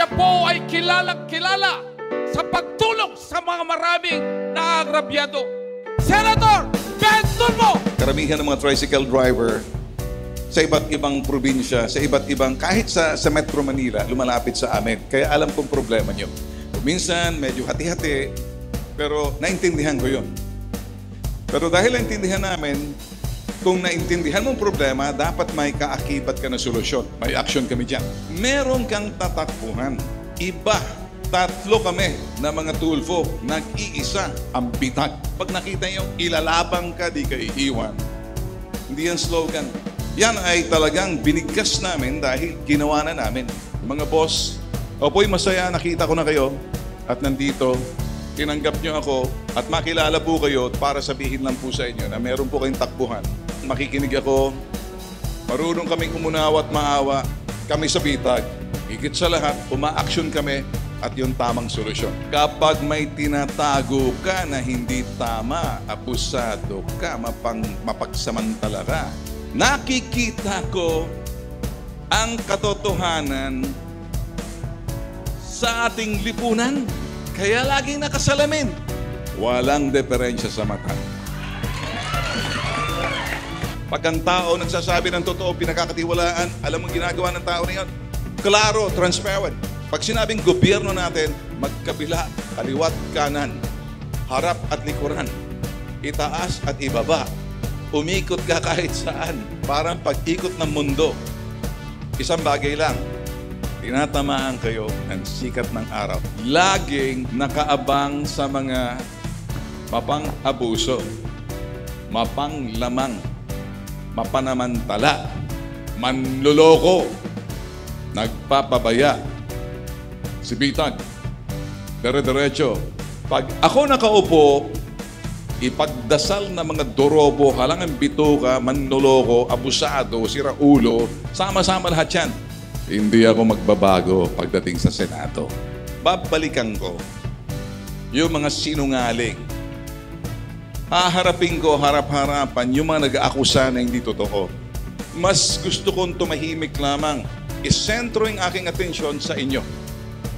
siya po ay kilalang-kilala sa pagtulong sa mga maraming naagrabyado. Senator Ben Tulfo! Karamihan ng mga tricycle driver sa iba't ibang probinsya, sa iba't ibang, kahit sa Metro Manila, lumalapit sa amin. Kaya alam kong problema nyo. Minsan, medyo hati-hati, pero naintindihan ko yun. Pero dahil naintindihan namin, kung naintindihan mong problema, dapat may kaakibat ka na solusyon. May action kami dyan. Meron kang tatakbuhan. Iba. 3 kami na mga Tulfo. Nag-iisa ang bitag. Pag nakita nyo, ilalabang ka, di ka iiwan. Hindi yan slogan. Yan ay talagang binigkas namin dahil ginawa na namin. Mga boss, opo'y masaya, nakita ko na kayo at nandito, tinanggap nyo ako at makilala po kayo para sabihin lang po sa inyo na meron po kayong takbuhan. Makikinig ako, marunong kaming umunawa at maawa, kami sa bitag. Higit sa lahat, uma-action kami at yung tamang solusyon. Kapag may tinatago ka na hindi tama, abusado ka, mapagsamantala ka, nakikita ko ang katotohanan sa ating lipunan. Kaya laging nakasalamin. Walang diferensya sa mata. Pag ang tao nagsasabi ng totoo, pinakakatiwalaan, alam mo ginagawa ng tao na yun? Klaro, transparent. Pag sinabing gobyerno natin, magkabila, kaliwat, kanan, harap at likuran, itaas at ibaba. Umikot ka kahit saan. Parang pag-ikot ng mundo. Isang bagay lang. Tinatamaan kayo ng sikat ng araw. Laging nakaabang sa mga mapang-abuso, mapang-lamang, mapanamantala, manloloko, nagpapabaya. Si bitag. Dire-diretso. Pag ako nakaupo, ipagdasal na mga dorobo, halangan bituka, manloloko, abusado, siraulo, sama-sama lahat yan. Hindi ako magbabago pagdating sa Senado. Babalikan ko yung mga sinungaling. Haharapin ko harap-harapan yung mga nag-aakusa na hindi totoo. Mas gusto kong tumahimik lamang. Isentro yung aking atensyon sa inyo.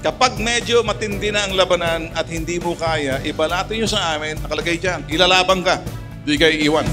Kapag medyo matindi na ang labanan at hindi mo kaya, ibalato nyo sa amin, nakalagay dyan, ilalabang ka, di kayo iwan.